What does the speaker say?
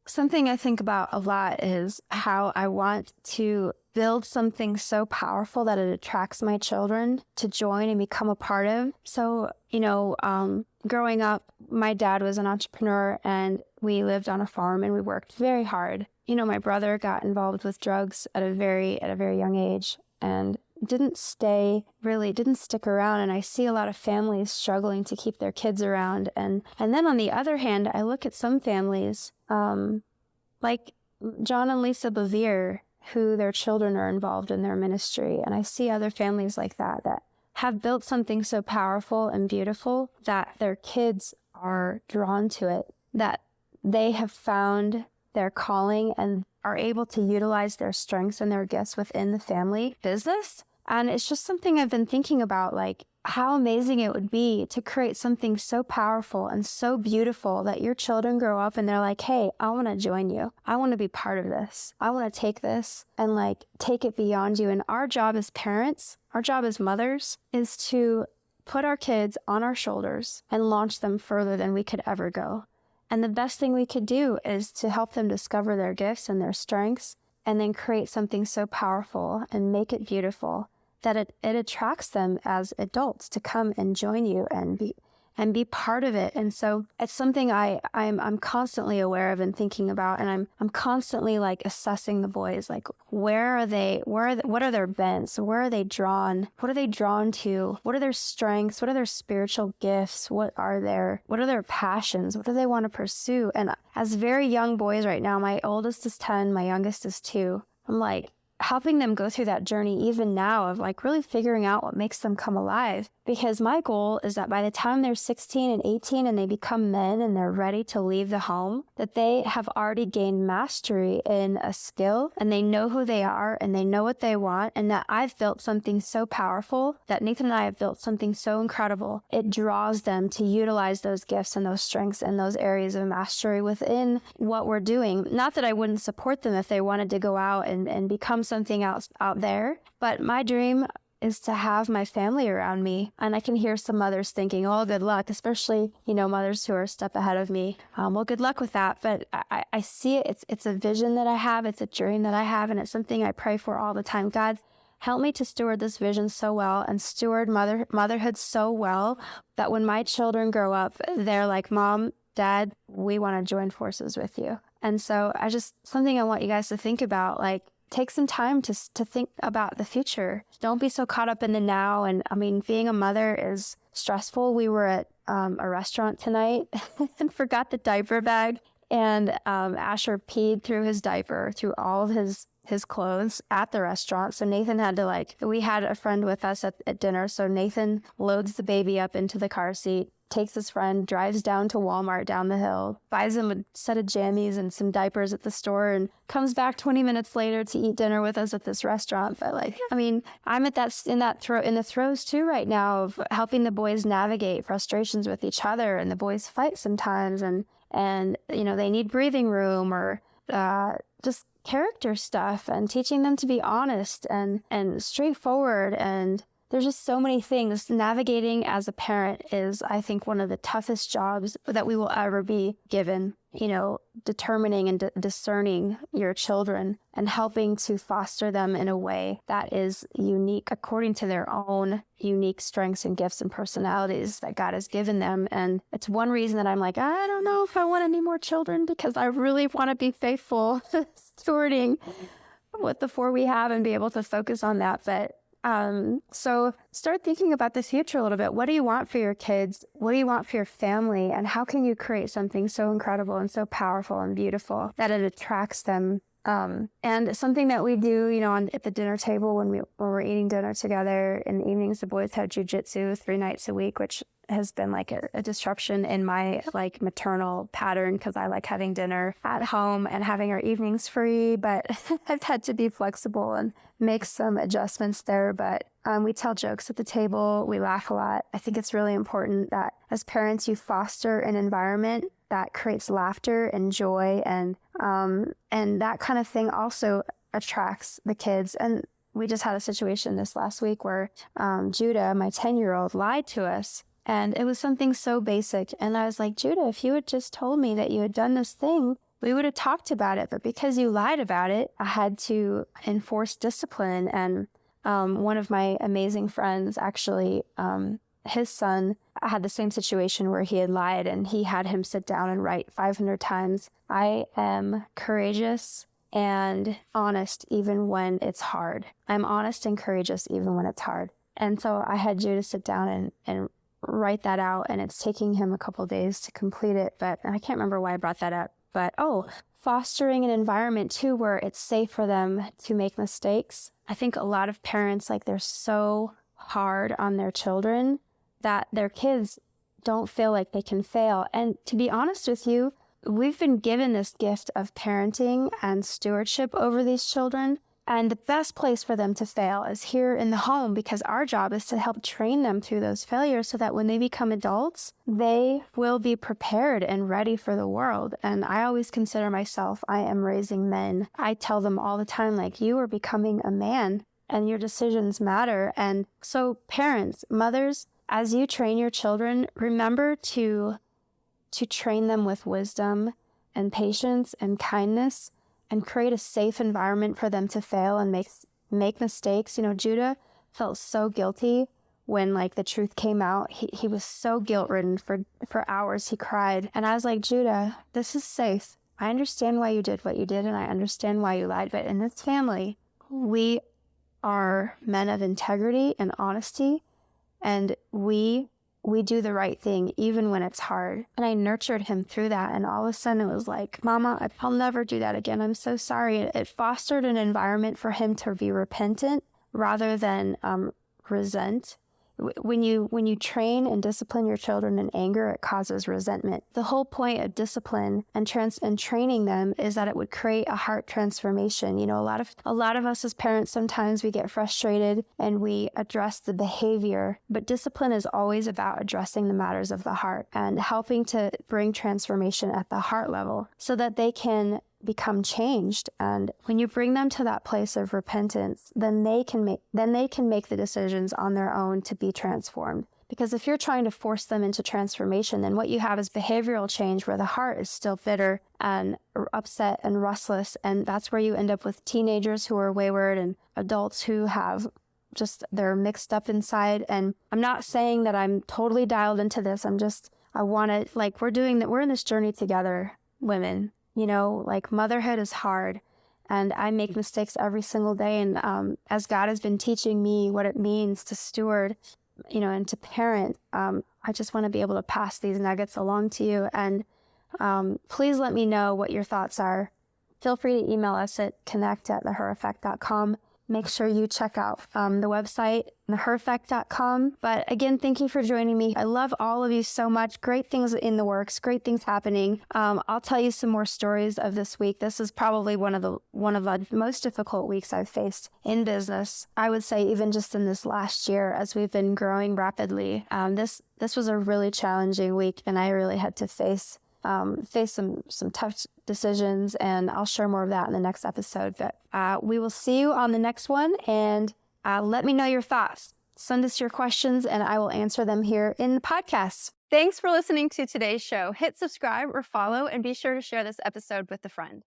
Something I think about a lot is how I want to build something so powerful that it attracts my children to join and become a part of. So, growing up, my dad was an entrepreneur and we lived on a farm and we worked very hard. My brother got involved with drugs at a very young age and didn't stick around. And I see a lot of families struggling to keep their kids around. And then on the other hand, I look at some families, like John and Lisa Bevere, who their children are involved in their ministry. And I see other families like that have built something so powerful and beautiful that their kids are drawn to it, that they have found their calling and are able to utilize their strengths and their gifts within the family business. And it's just something I've been thinking about, like how amazing it would be to create something so powerful and so beautiful that your children grow up and they're like, hey, I want to join you. I want to be part of this. I want to take this and take it beyond you. And our job as parents, our job as mothers is to put our kids on our shoulders and launch them further than we could ever go. And the best thing we could do is to help them discover their gifts and their strengths and then create something so powerful and make it beautiful that it attracts them as adults to come and join you and be part of it. And so it's something I'm constantly aware of and thinking about, and I'm constantly assessing the boys, where are they, what are their bents, where are they drawn, what are they drawn to, what are their strengths, what are their spiritual gifts, what are their passions, what do they want to pursue. And as very young boys right now, my oldest is 10, my youngest is 2, I'm helping them go through that journey even now of really figuring out what makes them come alive. Because my goal is that by the time they're 16 and 18 and they become men and they're ready to leave the home, that they have already gained mastery in a skill and they know who they are and they know what they want, and that I've built something so powerful, that Nathan and I have built something so incredible. It draws them to utilize those gifts and those strengths and those areas of mastery within what we're doing. Not that I wouldn't support them if they wanted to go out and become something else out there, but my dream is to have my family around me. And I can hear some mothers thinking, oh, good luck, especially, mothers who are a step ahead of me. Well, good luck with that. But I see it. It's a vision that I have. It's a dream that I have. And it's something I pray for all the time. God, help me to steward this vision so well and steward motherhood so well that when my children grow up, they're like, Mom, Dad, we want to join forces with you. And so something I want you guys to think about, take some time to think about the future. Don't be so caught up in the now. And being a mother is stressful. We were at a restaurant tonight and forgot the diaper bag. And Asher peed through his diaper, through all of his clothes at the restaurant. So Nathan had to we had a friend with us at dinner. So Nathan loads the baby up into the car seat, takes his friend, drives down to Walmart down the hill, buys him a set of jammies and some diapers at the store, and comes back 20 minutes later to eat dinner with us at this restaurant. But I'm in the throes too right now of helping the boys navigate frustrations with each other, and the boys fight sometimes, and they need breathing room or just character stuff, and teaching them to be honest and straightforward. And there's just so many things. Navigating as a parent is, I think, one of the toughest jobs that we will ever be given. Determining and discerning your children and helping to foster them in a way that is unique according to their own unique strengths and gifts and personalities that God has given them. And it's one reason that I'm I don't know if I want any more children, because I really want to be faithful stewarding with the 4 we have and be able to focus on that. But so start thinking about the future a little bit. What do you want for your kids? What do you want for your family? And how can you create something so incredible and so powerful and beautiful that it attracts them? And something that we do, at the dinner table when we're eating dinner together in the evenings, the boys have jujitsu 3 nights a week, which has been a disruption in my maternal pattern, because I like having dinner at home and having our evenings free, but I've had to be flexible and make some adjustments there. But we tell jokes at the table. We laugh a lot. I think it's really important that as parents, you foster an environment that creates laughter and joy, and that kind of thing also attracts the kids. And we just had a situation this last week where Judah, my 10-year-old, lied to us. And it was something so basic. And I was like, Judah, if you had just told me that you had done this thing, we would have talked about it, but because you lied about it, I had to enforce discipline. And one of my amazing friends, actually, his son had the same situation where he had lied, and he had him sit down and write 500 times, "I am courageous and honest even when it's hard. I'm honest and courageous even when it's hard." And so I had Judah sit down and write that out, and it's taking him a couple days to complete it. But I can't remember why I brought that up. But fostering an environment too where it's safe for them to make mistakes. I think a lot of parents, like, they're so hard on their children that their kids don't feel like they can fail. And to be honest with you, we've been given this gift of parenting and stewardship over these children. And the best place for them to fail is here in the home, because our job is to help train them through those failures so that when they become adults, they will be prepared and ready for the world. And I always consider myself, I am raising men. I tell them all the time, like, you are becoming a man and your decisions matter. And so parents, mothers, as you train your children, remember to train them with wisdom and patience and kindness, and create a safe environment for them to fail and make mistakes. Judah felt so guilty when, like, the truth came out. He was so guilt-ridden for hours. He cried. And I was like, Judah, this is safe. I understand why you did what you did, and I understand why you lied. But in this family, we are men of integrity and honesty, and we do the right thing even when it's hard. And I nurtured him through that. And all of a sudden it was like, Mama, I'll never do that again. I'm so sorry. It fostered an environment for him to be repentant rather than resent. When you train and discipline your children in anger, it causes resentment. The whole point of discipline and training them is that it would create a heart transformation. A lot of us as parents, sometimes we get frustrated and we address the behavior, but discipline is always about addressing the matters of the heart and helping to bring transformation at the heart level so that they can become changed. And when you bring them to that place of repentance, then they can make the decisions on their own to be transformed. Because if you're trying to force them into transformation, then what you have is behavioral change where the heart is still bitter and upset and restless. And that's where you end up with teenagers who are wayward and adults who have they're mixed up inside. And I'm not saying that I'm totally dialed into this. We're in this journey together, women. Like, motherhood is hard, and I make mistakes every single day. And as God has been teaching me what it means to steward, and to parent, I just want to be able to pass these nuggets along to you. And please let me know what your thoughts are. Feel free to email us at connect@thehereffect.com. Make sure you check out the website, thehereffect.com. But again, thank you for joining me. I love all of you so much. Great things in the works, great things happening. I'll tell you some more stories of this week. This is probably one of the most difficult weeks I've faced in business. I would say even just in this last year, as we've been growing rapidly. This was a really challenging week, and I really had to face some tough decisions, and I'll share more of that in the next episode. But we will see you on the next one, and let me know your thoughts. Send us your questions, and I will answer them here in the podcast. Thanks for listening to today's show. Hit subscribe or follow, and be sure to share this episode with a friend.